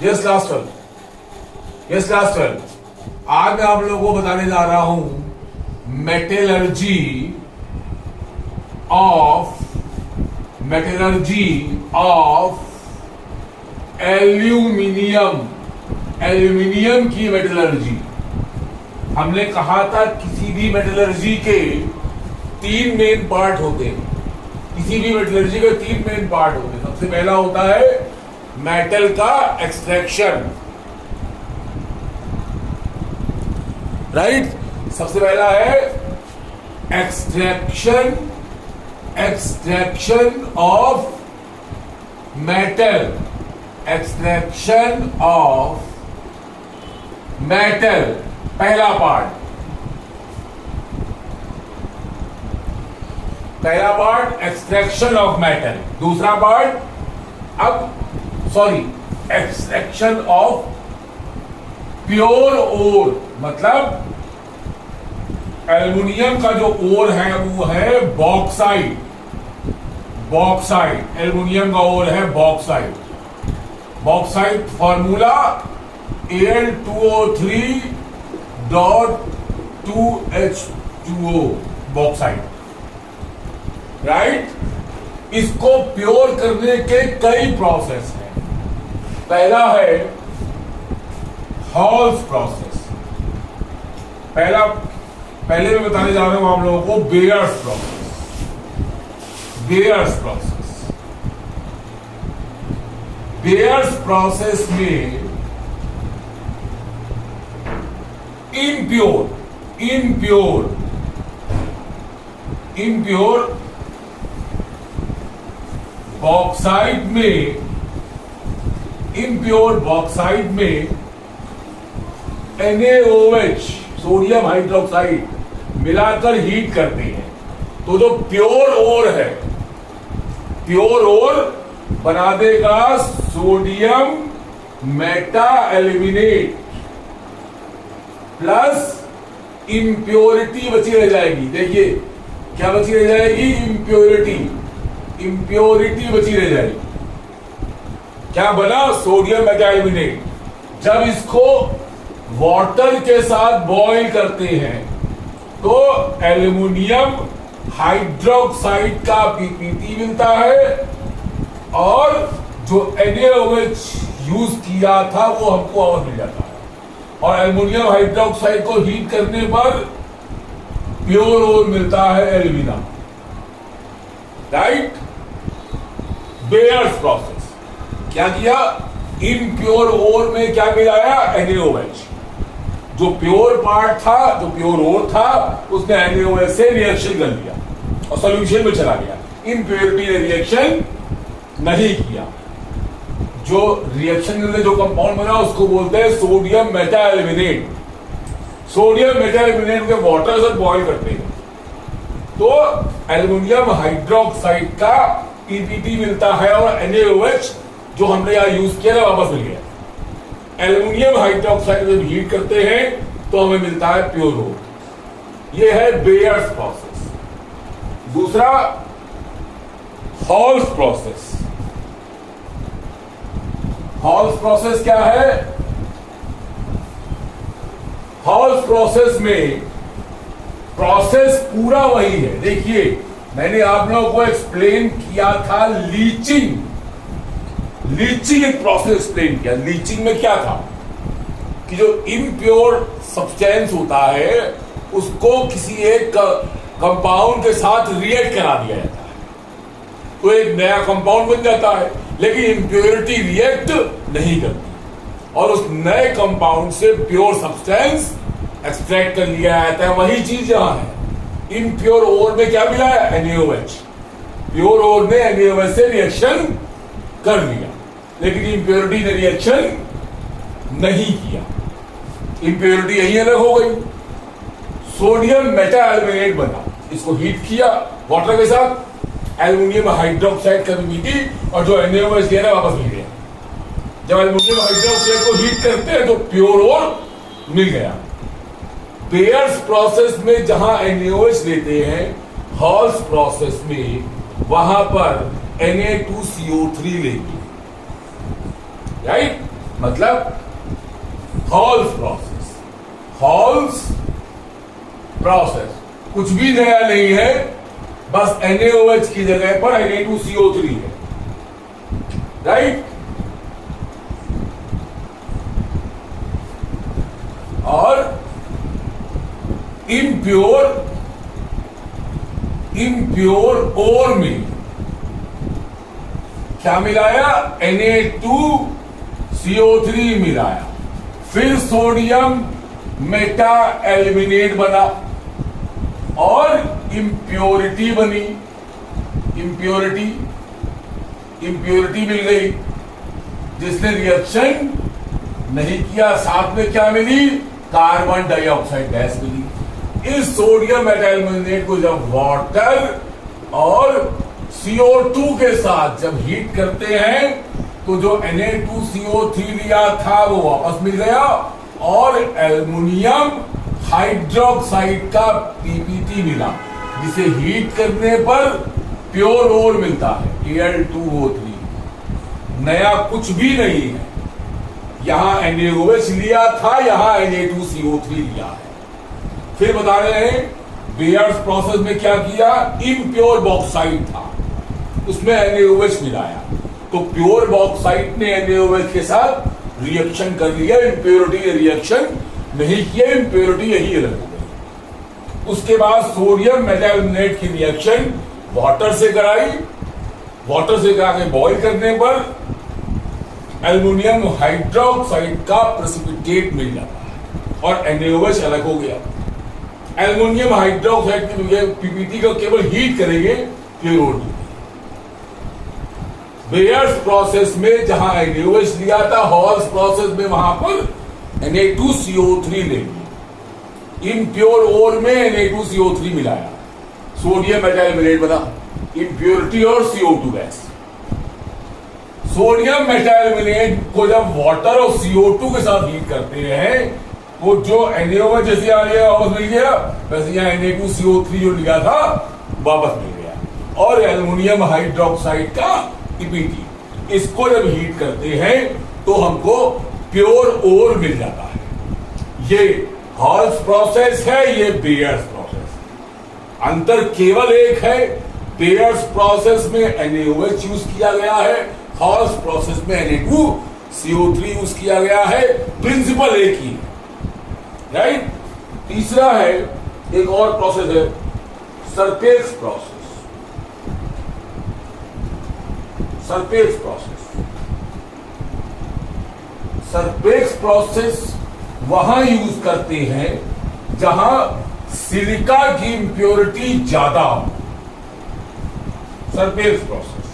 Yes class 12, yes class 12। आज मैं आप लोगों को बताने जा रहा हूं मेटलर्जी ऑफ एल्यूमिनियम की मेटलर्जी। हमने कहा था किसी भी मेटलर्जी के 3 मेन पार्ट होते हैं। किसी भी मेटलर्जी के 3 मेन पार्ट होते हैं। सबसे पहला होता है मेटल का एक्सट्रैक्शन, राइट। सबसे पहला है extraction of metal, extraction of metal, पहला पार्ट। Extraction of metal. दूसरा पार्ट एक्सट्रैक्शन ऑफ प्योर ओर, मतलब एल्युमिनियम का जो ओर है वो है बॉक्साइट। एल्युमिनियम का ओर है bauxite formula Al2O3.2H2O, bauxite, right. इसको प्योर करने के कई प्रोसेस हैं। पहला है हॉल्स प्रोसेस। पहले मैं बताने जा रहा हूं आप लोगों को बेयर्स प्रोसेस में इम्प्योर बॉक्साइट में NaOH, सोडियम हाइड्रोक्साइड मिलाकर हीट करते हैं। तो जो प्योर ओर बना देगा sodium Meta aluminate, plus impurity बची रह जाएगी। देखिए क्या बची रह जाएगी? इंप्योरिटी बची रह जाएगी। क्या बना? Sodium Meta aluminate. जब इसको वाटर के साथ बॉईल करते हैं तो एल्युमिनियम हाइड्रोक्साइड का पीपीटी मिलता है, और जो NaOH यूज किया था वो हमको और मिल जाता है। और एल्युमिनियम हाइड्रोक्साइड को हीट करने पर प्योर ओर मिलता है एल्यूमिना, राइट। बेयर्स प्रोसेस क्या किया? इम्प्योर ओर में क्या मिलाया? NaOH। जो प्योर पार्ट था, जो प्योर ओर था, उसने NaOH से रिएक्शन कर लिया और सॉल्यूशन में चला गया। इम्प्योरिटी ने रिएक्शन नहीं किया। जो रिएक्शन करने जो कंपाउंड बना उसको बोलते हैं sodium Meta aluminate. Sodium Meta aluminate के वाटर से बॉईल करते हैं तो एल्युमिनियम हाइड्रोक्साइड का पीपीटी मिलता है, और NaOH जो हमने यहां यूज किया था वापस मिल गया। एल्युमिनियम हाइड्रोक्साइड जब हीट करते हैं तो हमें मिलता है प्योर ओर। यह है बेयर्स प्रोसेस। दूसरा हॉल्स प्रोसेस क्या है? हॉल्स प्रोसेस में प्रोसेस पूरा वही है। देखिए मैंने आप लोगों को एक्सप्लेन किया था लीचिंग एक प्रोसेस एक्सप्लेन किया। लीचिंग में क्या था कि जो इम्प्योर सब्सटेंस होता है उसको किसी एक कंपाउंड के साथ रिएक्ट करा दिया जाता है तो एक नया कंपाउंड बन जाता है, लेकिन इम्प्योरिटी रिएक्ट नहीं करती और उस नए कंपाउंड से प्योर सब्सटेंस एक्सट्रैक्ट कर लिया जाता है। वही चीज यहां है। इम्प्योर ओर में क्या मिला है? NaOH। प्योर ओर ने NaOH से रिएक्शन कर लिया, लेकिन इम्प्योरिटी ने रिएक्शन नहीं किया। इम्प्योरिटी यही अलग हो गई। सोडियम मेटा एल्यूमिनेट बना, इसको हीट किया वाटर के साथ, एल्युमिनियम हाइड्रोक्साइड का पीपीटी और जो NaOH दिया ना वापस मिल गया। जब एल्युमिनियम हाइड्रोक्साइड को हीट करते हैं तो प्योर ओर मिल गया। बेयर्स प्रोसेस में जहां NaOH लेते हैं, हॉल्स प्रोसेस में वहां पर Na2CO3 लेंगे, राइट। मतलब हॉल्स प्रोसेस, हॉल्स प्रोसेस कुछ भी नया नहीं है, बस NaOH की जगह पर Na2CO3 है, राइट। और इम्प्योर ओर में क्या मिलाया? Na2CO3 मिलाया, फिर सोडियम मेटा एल्यूमिनेट बना और इम्प्योरिटी बनी, इम्प्योरिटी मिल गई जिसने रिएक्शन नहीं किया। साथ में क्या मिली? कार्बन डाइऑक्साइड गैस मिली। इस सोडियम मेटा एल्यूमिनेट को जब वाटर और CO2 के साथ जब हीट करते हैं तो जो Na2CO3 लिया था वो वापस मिल गया और एल्युमिनियम हाइड्रोक्साइड का PPT मिला, जिसे हीट करने पर प्योर ओर मिलता है, Al2O3। नया कुछ भी नहीं है, यहां NaOH लिया था, यहां Na2CO3 लिया है। फिर बता रहे हैं बेयर्स प्रोसेस में क्या किया? इम्प्योर बॉक्साइट था, उसमें NaOH मिलाया, तो प्योर बॉक्साइट ने NaOH के साथ रिएक्शन कर लिया, इम्प्योरिटी रिएक्शन नहीं किया, इम्प्योरिटी यही अलग हो गई। उसके बाद सोडियम मेटा एल्यूमिनेट की रिएक्शन वाटर से कराई, वाटर से करा के बॉइल करने पर एल्युमिनियम हाइड्रोक्साइड का प्रेसिपिटेट मिल जाता है और NaOH अलग हो गया। एल्युमिनियम हाइड्रोक्साइड की जगह PPT को केवल हीट करेंगे, प्योर ओर। बेयर्स प्रोसेस में जहां NaOH लिया था, हॉल्स प्रोसेस में वहां पर Na2CO3 लेंगे। इम्प्योर ओर में Na2CO3 मिलाया, सोडियम मेटा एल्यूमिनेट बना, इम्प्योरिटी और CO2 gas. Sodium Meta aluminate को जब वाटर और CO2 के साथ हीट करते हैं तो जो NaOH जैसे आ गया वापस मिल गया, वैसे यहाँ Na2CO3 जो लिया था वापस मिल गया और एल्युमिनियम हाइड्रोक्साइड का PPT। इसको जब हीट करते हैं तो हमको प्योर ओर मिल जाता है। ये हॉल्स प्रोसेस है, ये बेयर्स प्रोसेस। अंतर केवल एक है, बेयर्स प्रोसेस में NaOH यूज किया गया है, हॉल्स प्रोसेस में Na2CO3 यूज किया गया है, प्रिंसिपल एक ही है, राइट। तीसरा है, एक और प्रोसेस है surface process. Surface process, surface process वहां यूज करते हैं जहां सिलिका की इंप्योरिटी ज्यादा हो। सरफेस प्रोसेस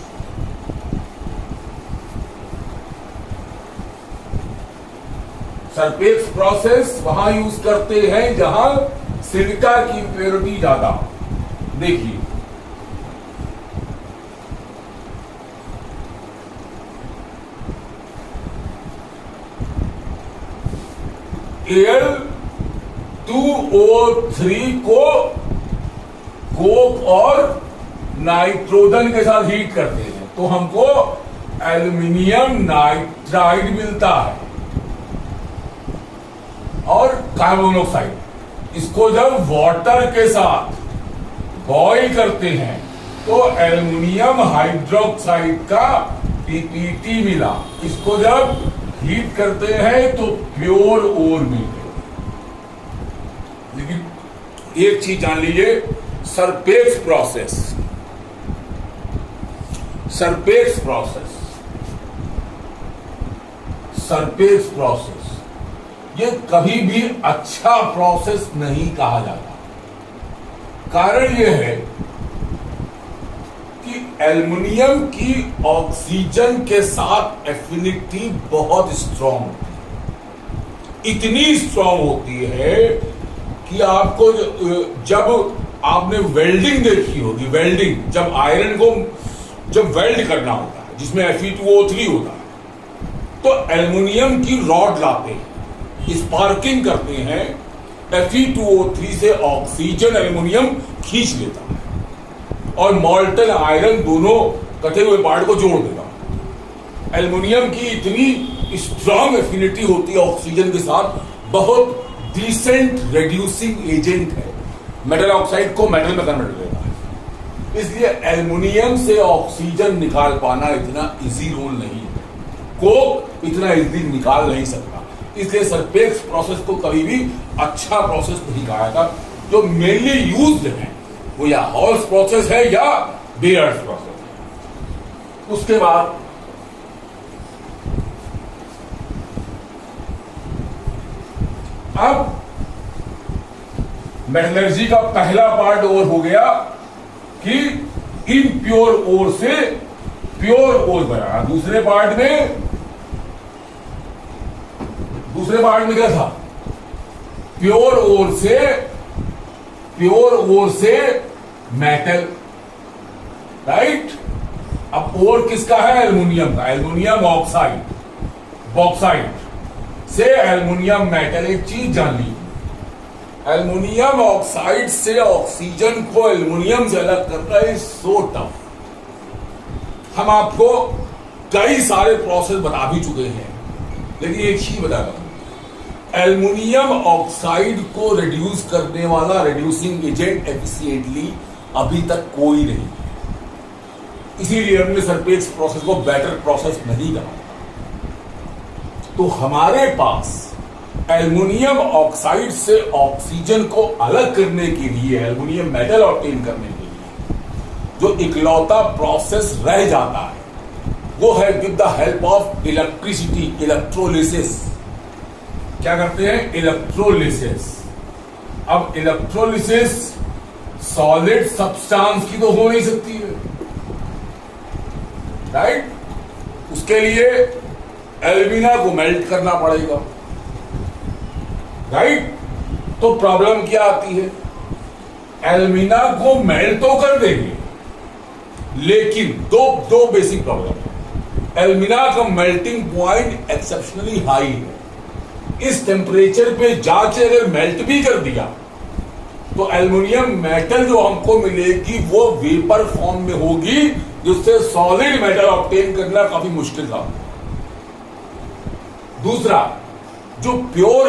सरफेस प्रोसेस वहां यूज करते हैं जहां सिलिका की इंप्योरिटी ज्यादा हो। देखिए Al2O3 को कोक और नाइट्रोजन के साथ हीट करते हैं तो हमको एल्युमिनियम नाइट्राइड मिलता है और कार्बन मोनोऑक्साइड। इसको जब वाटर के साथ बॉईल करते हैं तो एल्युमिनियम हाइड्रोक्साइड का PPT मिला। इसको जब हीट करते हैं तो प्योर ओर मिलते हैं। लेकिन एक चीज जान लीजिए, surface process, surface process, surface process ये कभी भी अच्छा प्रोसेस नहीं कहा जाता। कारण यह है कि एल्युमिनियम की ऑक्सीजन के साथ एफिनिटी बहुत स्ट्रांग होती है। इतनी स्ट्रांग होती है कि आपको जब आपने वेल्डिंग देखी होगी, वेल्डिंग जब आयरन को जब वेल्ड करना होता है जिसमें Fe2O3 होता है तो एल्युमिनियम की रॉड लाते हैं, स्पार्किंग करते हैं, Fe2O3 से ऑक्सीजन एल्युमिनियम खींच लेता है और मॉल्टन आयरन दोनों कटे हुए पार्ट को जोड़ देगा। एल्युमिनियम की इतनी स्ट्रॉन्ग एफिनिटी होती है ऑक्सीजन के साथ, बहुत डिसेंट रेड्यूसिंग एजेंट है, मेटल ऑक्साइड को मेटल में कन्वर्ट देता है। इसलिए एल्युमिनियम से ऑक्सीजन निकाल पाना इतना इजी रोल नहीं है, कोक इतना इजी निकाल नहीं सकता। इसलिए सरपेक्स प्रोसेस को कभी भी अच्छा प्रोसेस नहीं कहा था। जो मेनली यूज्ड है वो या हॉल्स प्रोसेस है या बेयर्स प्रोसेस है। उसके बाद अब मेटलर्जी का पहला पार्ट और हो गया कि इनप्योर ओर से प्योर ओर बनाना। दूसरे पार्ट में क्या था? प्योर ओर से मेटल, राइट। अब ओर किसका है? एल्युमिनियम का, एल्युमिनियम ऑक्साइड, बॉक्साइड से एल्युमिनियम मेटल। एक चीज जान ली, एल्युमिनियम ऑक्साइड से ऑक्सीजन को एल्युमिनियम से अलग करना इज सो टफ। हम आपको कई सारे प्रोसेस बता भी चुके हैं, लेकिन एक ही बता रहा हूं, एल्युमिनियम ऑक्साइड को रिड्यूस करने वाला रिड्यूसिंग एजेंट एफिशिएंटली अभी तक कोई नहीं है। इसीलिए हमने सरपेक्स प्रोसेस को बेटर प्रोसेस नहीं कहा। तो हमारे पास एल्युमिनियम ऑक्साइड से ऑक्सीजन को अलग करने के लिए, एल्युमिनियम मेटल ऑब्टेन करने के लिए जो इकलौता प्रोसेस रह जाता है वो है with the help of electricity, electrolysis. क्या करते हैं? इलेक्ट्रोलिसिस। अब इलेक्ट्रोलिसिस सॉलिड सब्सटेंस की तो हो नहीं सकती है, राइट। उसके लिए एल्यूमिना को मेल्ट करना पड़ेगा, राइट। तो प्रॉब्लम क्या आती है? एल्यूमिना को मेल्ट तो कर देंगे, लेकिन दो बेसिक प्रॉब्लम है। एल्यूमिना का मेल्टिंग पॉइंट एक्सेप्शनली हाई है। इस टेम्परेचर पे जाके अगर मेल्ट भी कर दिया तो एल्युमिनियम मेटल जो हमको मिलेगी वो वेपर फॉर्म में होगी, जिससे सॉलिड मेटल ऑब्टेन करना काफी मुश्किल था। दूसरा, जो प्योर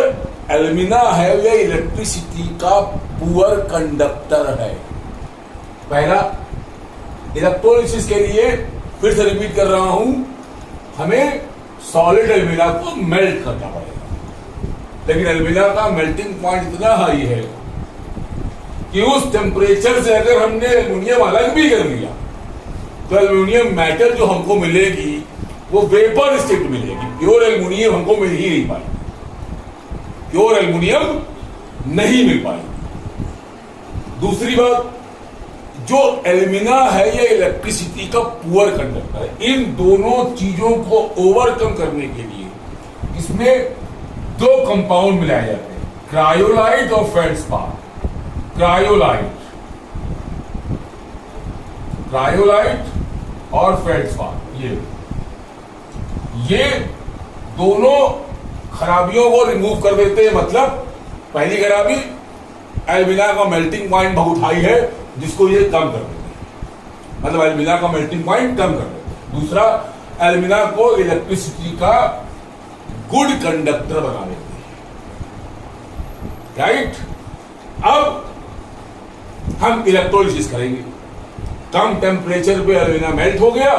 एल्यूमिना है वह इलेक्ट्रिसिटी का पुअर कंडक्टर है। पहला, इलेक्ट्रोलिसिस के लिए फिर से रिपीट कर रहा हूं, हमें सॉलिड एल्यूमिना को मेल्ट करना पड़ेगा, लेकिन एल्यूमिना का मेल्टिंग पॉइंट इतना हाई है कि उस टेम्परेचर से अगर हमने एल्युमिनियम अलग भी कर लिया तो एल्युमिनियम मेटल जो हमको मिलेगी वो वेपर स्टेट मिलेगी। प्योर एल्युमिनियम हमको मिल ही नहीं पाएगी, प्योर एल्युमिनियम नहीं मिल पाएगी। दूसरी बात, जो एल्यूमिना है ये इलेक्ट्रिसिटी का पुअर कंडक्टर है। इन दोनों चीजों को ओवरकम करने के लिए इसमें दो कंपाउंड मिलाए जाते हैं, क्रायोलाइट और फेल्डस्पार। क्रायोलाइट और फेल्डस्पार, ये दोनों खराबियों को रिमूव कर देते हैं। मतलब पहली खराबी, एल्यूमिना का मेल्टिंग पॉइंट बहुत हाई है, जिसको ये कम कर देते हैं, मतलब एल्यूमिना का मेल्टिंग पॉइंट कम कर देते हैं। दूसरा, एल्यूमिना को इलेक्ट्रिसिटी का गुड कंडक्टर बना देते हैं, राइट। अब हम इलेक्ट्रोलिसिस करेंगे, कम टेम्परेचर पे एल्यूमिना मेल्ट हो गया,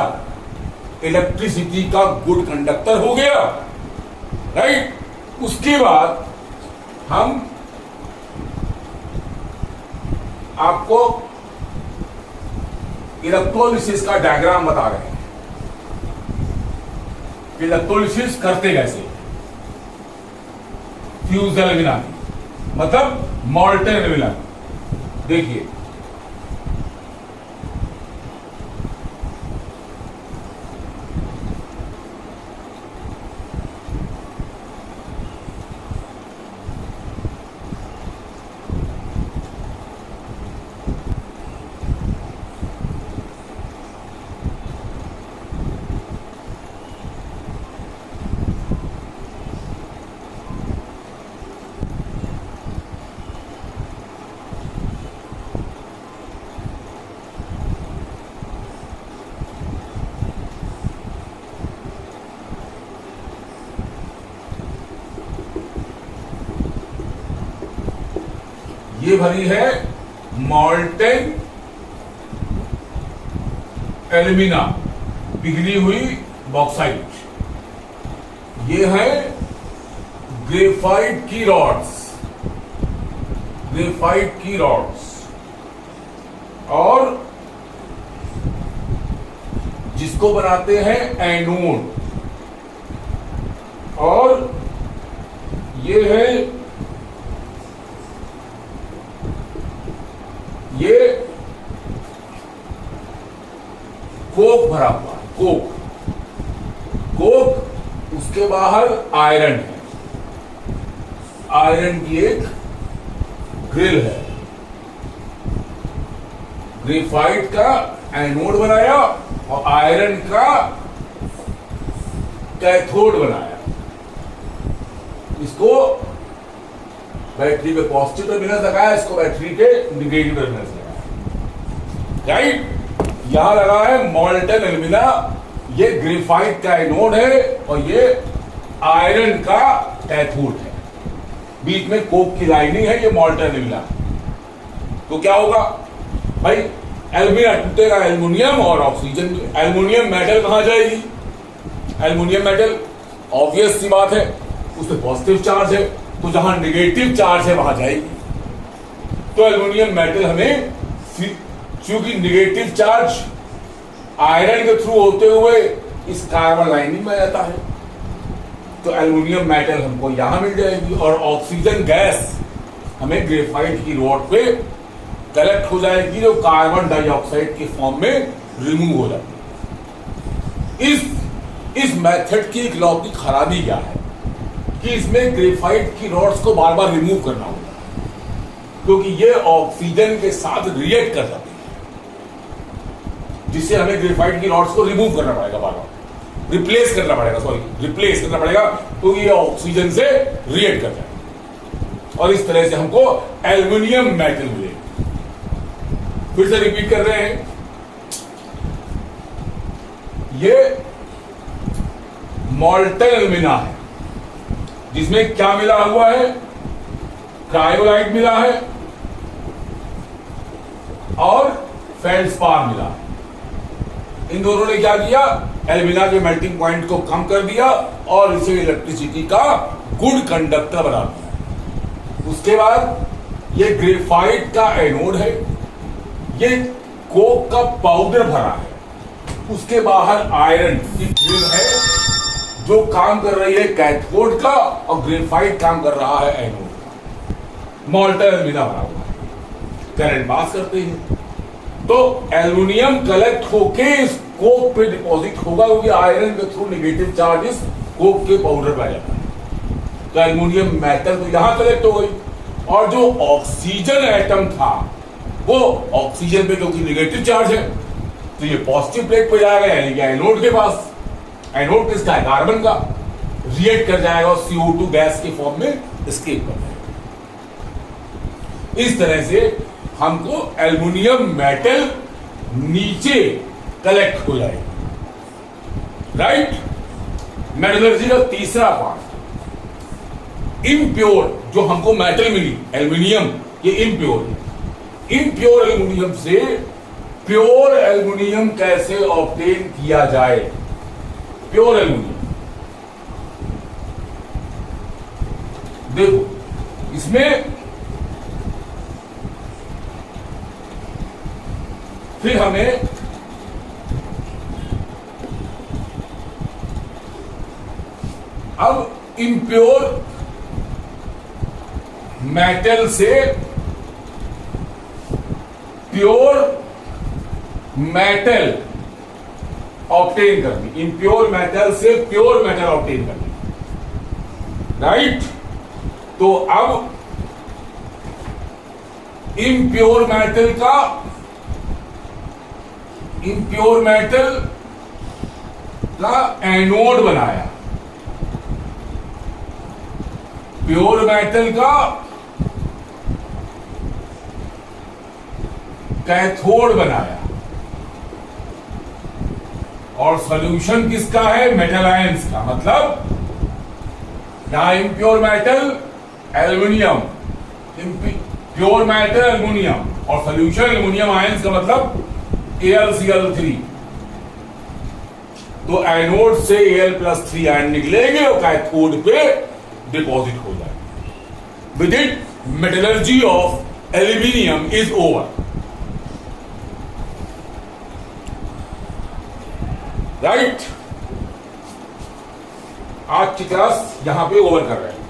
इलेक्ट्रिसिटी का गुड कंडक्टर हो गया, राइट। उसके बाद हम आपको इलेक्ट्रोलिसिस का डायग्राम बता रहे हैं, इलेक्ट्रोलिसिस करते कैसे। फ्यूज एल्यूमिना मतलब मॉल्टेन एल्यूमिना, देखिए ये भरी है मॉल्टेन एल्यूमिना, पिघली हुई बॉक्साइट। ये है ग्रेफाइट की रॉड्स, ग्रेफाइट की रॉड्स। और जिसको बनाते हैं एनोड। और ये है ये कोक भरा हुआ है, कोक। कोक, उसके बाहर आयरन है, आयरन की एक ग्रिल है। ग्रेफाइट का एनोड बनाया और आयरन का कैथोड बनाया। इसको बैटरी पे पॉजिटिव टर्मिनल लगाया, इसको बैटरी के निगेटिव टर्मिनल लगाया। राइट, यहां लगा है मॉल्टेन एल्यूमिना, ये ग्रेफाइट का एनोड है और ये आयरन का कैथोड है। बीच में कोक की लाइनिंग है, ये मॉल्टेन एल्यूमिना। तो क्या होगा भाई, एल्यूमिना टूटेगा एल्युमिनियम और ऑक्सीजन। एल्युमिनियम मेटल कहां जाएगी? एल्युमिनियम मेटल ऑब्वियस सी बात है, उसमें पॉजिटिव चार्ज है, तो जहां नेगेटिव चार्ज है वहां जाएगी। तो एल्युमिनियम मेटल हमें, क्योंकि नेगेटिव चार्ज आयरन के थ्रू होते हुए इस कार्बन लाइनिंग में जाता है, तो एल्युमिनियम मेटल हमको यहां मिल जाएगी। और ऑक्सीजन गैस हमें ग्रेफाइट की रॉड पे कलेक्ट हो जाएगी, जो कार्बन डाइऑक्साइड के फॉर्म में रिमूव हो जाती है। इस मेथड की इकलौती खराबी क्या है कि इसमें ग्रेफाइट की रॉड्स को बार बार रिमूव करना होगा, क्योंकि ये ऑक्सीजन के साथ रिएक्ट कर जाती है, जिससे हमें ग्रेफाइट की रॉड्स को रिमूव करना पड़ेगा, बार बार रिप्लेस करना पड़ेगा, क्योंकि ये ऑक्सीजन से रिएक्ट कर जाएगा। और इस तरह से हमको एल्युमिनियम मेटल मिलेगा। फिर से रिपीट कर रहे हैं, ये मॉल्टेन एल्यूमिना है, जिसमें क्या मिला हुआ है? क्रायोलाइट मिला है और फेल्डस्पार मिला है। इन दोनों ने क्या किया? एल्यूमिना के मेल्टिंग पॉइंट को कम कर दिया और इसे इलेक्ट्रिसिटी का गुड कंडक्टर बना दिया। उसके बाद ये ग्रेफाइट का एनोड है, ये कोक का पाउडर भरा है, उसके बाहर आयरन की ग्रिल है जो काम कर रही है कैथोड का, और ग्रेफाइट काम कर रहा है एनोड का। मॉल्टेन एल्यूमिना बना हुआ है, करंट पास करते हैं, तो एल्युमिनियम कलेक्ट होके इस कोक पे डिपॉजिट होगा, क्योंकि आयरन के थ्रू नेगेटिव चार्जेस कोक के पाउडर पे आ जाता है। तो एल्युमिनियम मेटल तो यहां कलेक्ट हो गई, और जो ऑक्सीजन एटम था वो ऑक्सीजन पे क्योंकि नेगेटिव चार्ज है, तो ये पॉजिटिव प्लेट पे जाएगा, यानी कि एनोड के पास। एनोड किसका है? कार्बन का। रिएक्ट कर जाएगा और CO2 गैस के फॉर्म में एस्केप कर जाएगा। इस तरह से हमको एल्युमिनियम मेटल नीचे कलेक्ट हो जाएगा। राइट, मेटलर्जी का तीसरा पार्ट, इम्प्योर जो हमको मेटल मिली एल्युमिनियम, ये इम्प्योर है। इम्प्योर एल्युमिनियम से प्योर एल्युमिनियम कैसे ऑब्टेन किया जाए? प्योर एल्युमिनियम देखो, इसमें फिर हमें अब इम्प्योर मेटल से प्योर मेटल ऑब्टेन करनी, इम्प्योर मेटल से प्योर मेटल ऑब्टेन करनी। राइट, तो अब इम्प्योर मेटल का एनोड बनाया, प्योर मेटल का कैथोड बनाया, और सॉल्यूशन किसका है? मेटल आयंस का। मतलब यहां impure metal aluminium, pure matter aluminium, और सोल्यूशन एल्युमिनियम आयंस का मतलब AlCl3। तो एनोड से Al+3 आयन निकलेंगे और कैथोड पे डिपॉजिट हो जाएंगे। With it metallurgy of aluminium is over. Right, आज की क्लास यहां पे ओवर कर रहे हैं।